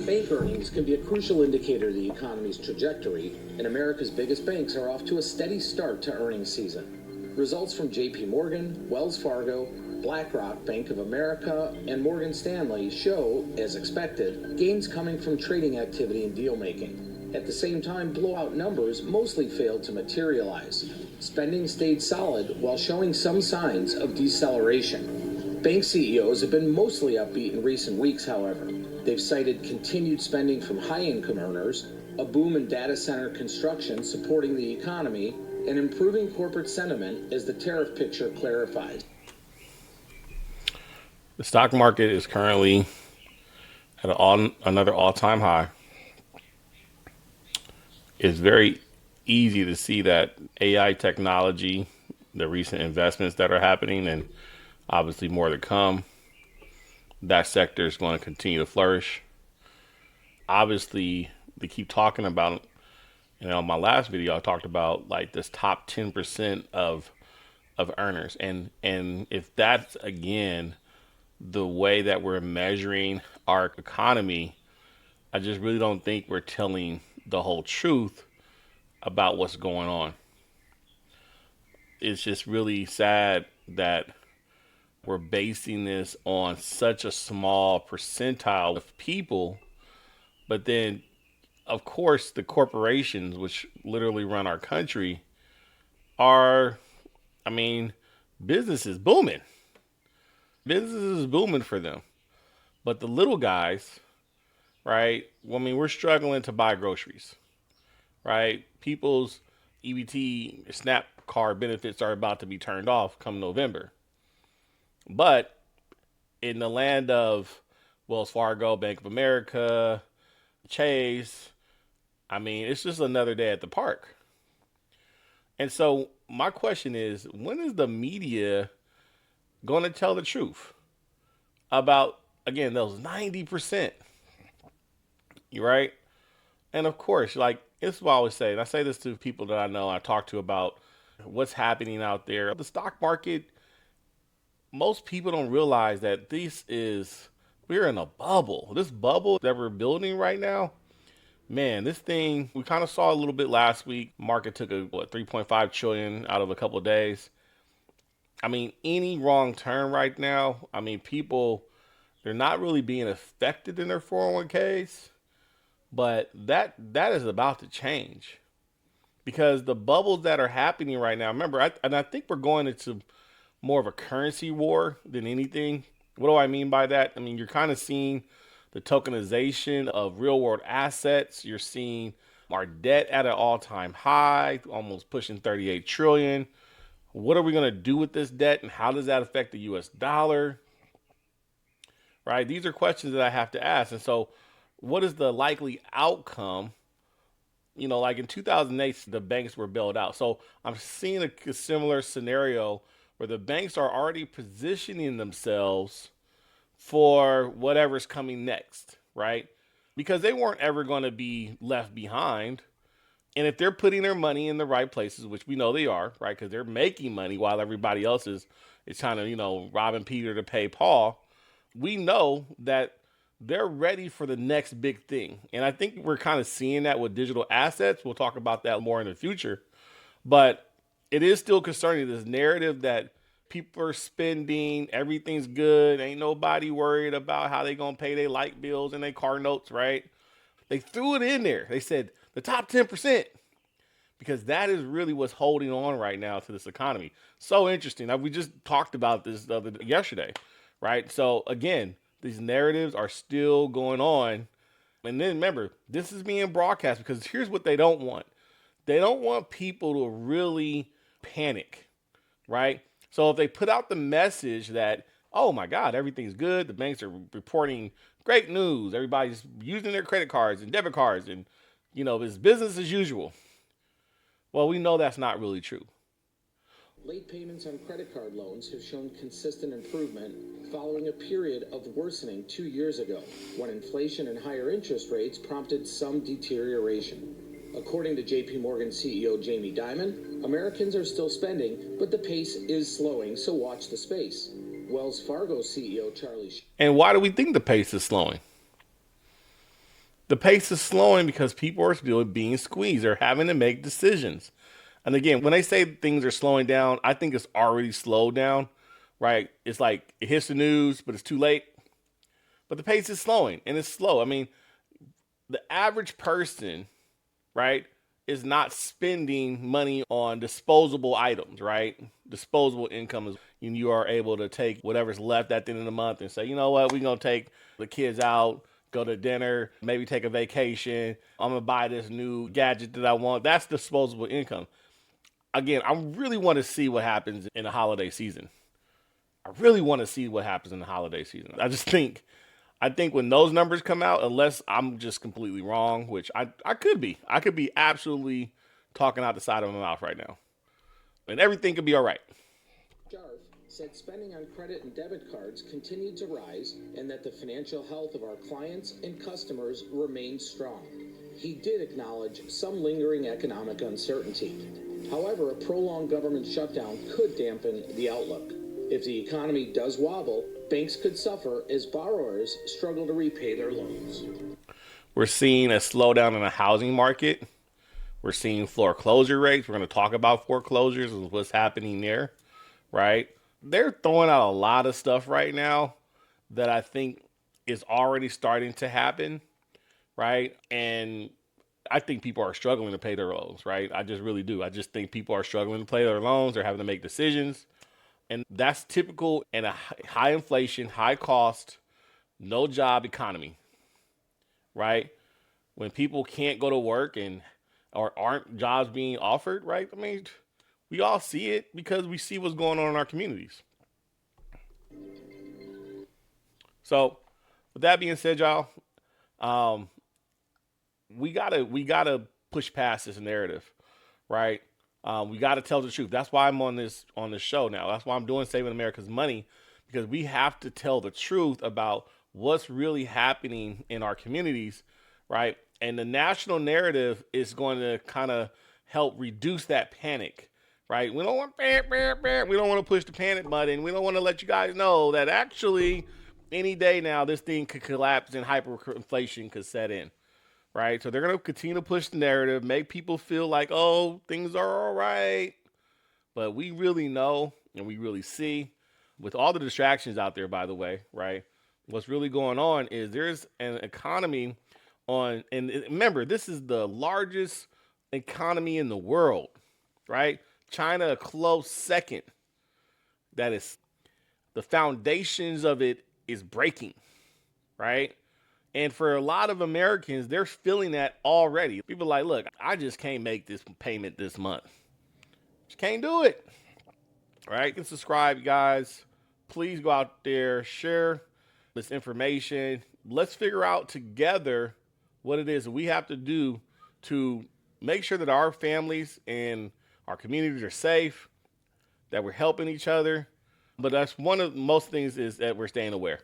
Bank earnings can be a crucial indicator of the economy's trajectory, and America's biggest banks are off to a steady start to earnings season. Results from JP Morgan, Wells Fargo, BlackRock, Bank of America, and Morgan Stanley show, as expected, gains coming from trading activity and deal making. At the same time, blowout numbers mostly failed to materialize. Spending stayed solid while showing some signs of deceleration. Bank CEOs have been mostly upbeat in recent weeks, however. They've cited continued spending from high-income earners, a boom in data center construction supporting the economy, and improving corporate sentiment as the tariff picture clarifies. The stock market is currently at another all-time high. It's very easy to see that AI technology, the recent investments that are happening, and obviously more to come, that sector is going to continue to flourish. Obviously, they keep talking about, my last video, I talked about like this top 10% of earners. And if that's, again, the way that we're measuring our economy, I just really don't think we're telling the whole truth about what's going on. It's just really sad that we're basing this on such a small percentile of people, but then, of course, the corporations, which literally run our country, are, business is booming. Business is booming for them. But the little guys, right? We're struggling to buy groceries, right? People's EBT SNAP card benefits are about to be turned off come November. But in the land of Wells Fargo, Bank of America, Chase, it's just another day at the park. And so my question is, when is the media going to tell the truth about, again, those 90%? You right? And of course, it's what I always say, and I say this to people that I know, I talk to about what's happening out there. The stock market, most people don't realize that we're in a bubble. This bubble that we're building right now, man, this thing, we kind of saw a little bit last week. Market took 3.5 trillion out of a couple of days. Any wrong turn right now, people, they're not really being affected in their 401ks, but that is about to change because the bubbles that are happening right now, remember, I think we're going into more of a currency war than anything. What do I mean by that? You're kind of seeing the tokenization of real world assets. You're seeing our debt at an all-time high, almost pushing 38 trillion. What are we going to do with this debt, and how does that affect the US dollar? Right? These are questions that I have to ask. And so what is the likely outcome? Like in 2008, the banks were bailed out. So I'm seeing a similar scenario where the banks are already positioning themselves for whatever's coming next, right? Because they weren't ever going to be left behind. And if they're putting their money in the right places, which we know they are, right? Because they're making money while everybody else is kind of, robbing Peter to pay Paul. We know that they're ready for the next big thing. And I think we're kind of seeing that with digital assets. We'll talk about that more in the future. But it is still concerning, this narrative that people are spending, everything's good, ain't nobody worried about how they going to pay their light bills and their car notes, right? They threw it in there. They said the top 10%, because that is really what's holding on right now to this economy. So interesting. Now, we just talked about this yesterday, right? So again, these narratives are still going on. And then remember, this is being broadcast because here's what they don't want. They don't want people to really panic, right? So if they put out the message that, oh my God, everything's good, the banks are reporting great news, everybody's using their credit cards and debit cards, and it's business as usual. Well, we know that's not really true. Late payments on credit card loans have shown consistent improvement following a period of worsening 2 years ago, when inflation and higher interest rates prompted some deterioration. According to JP Morgan CEO Jamie Dimon, Americans are still spending, but the pace is slowing, so watch the space. Wells Fargo CEO Charlie And why do we think the pace is slowing? The pace is slowing because people are still being squeezed. They're having to make decisions. And again, when they say things are slowing down, I think it's already slowed down, right? It's like it hits the news, but it's too late. But the pace is slowing, and it's slow. I mean, the average person, right, is not spending money on disposable items, right? Disposable income is when you are able to take whatever's left at the end of the month and say, you know what, we're going to take the kids out, go to dinner, maybe take a vacation. I'm going to buy this new gadget that I want. That's disposable income. Again, I really want to see what happens in the holiday season. I really want to see what happens in the holiday season. I think when those numbers come out, unless I'm just completely wrong, which I could be. I could be absolutely talking out the side of my mouth right now. And everything could be all right. Jarf said spending on credit and debit cards continued to rise and that the financial health of our clients and customers remained strong. He did acknowledge some lingering economic uncertainty. However, a prolonged government shutdown could dampen the outlook. If the economy does wobble, banks could suffer as borrowers struggle to repay their loans. We're seeing a slowdown in the housing market. We're seeing foreclosure rates. We're going to talk about foreclosures and what's happening there, right? They're throwing out a lot of stuff right now that I think is already starting to happen, right? And I think people are struggling to pay their loans, right? I just really do. I just think people are struggling to pay their loans. They're having to make decisions. And that's typical in a high inflation, high cost, no job economy, right? When people can't go to work and or aren't jobs being offered, right? I mean, we all see it because we see what's going on in our communities. So, with that being said, y'all, um, we gotta push past this narrative, right? We gotta tell the truth. That's why I'm on this show now. That's why I'm doing Saving America's Money, because we have to tell the truth about what's really happening in our communities, right? And the national narrative is going to kind of help reduce that panic, right? We don't want we don't want to push the panic button. We don't want to let you guys know that actually any day now this thing could collapse and hyperinflation could set in, right? So they're going to continue to push the narrative, make people feel like, oh, things are all right. But we really know and we really see with all the distractions out there, by the way, right? What's really going on is there's an economy on, and remember, this is the largest economy in the world, right? China, a close second. That is, the foundations of it is breaking, right? And for a lot of Americans, they're feeling that already. People are like, look, I just can't make this payment this month. Just can't do it. All right, and subscribe, guys. Please go out there, share this information. Let's figure out together what it is we have to do to make sure that our families and our communities are safe, that we're helping each other. But that's one of the most things is that we're staying aware.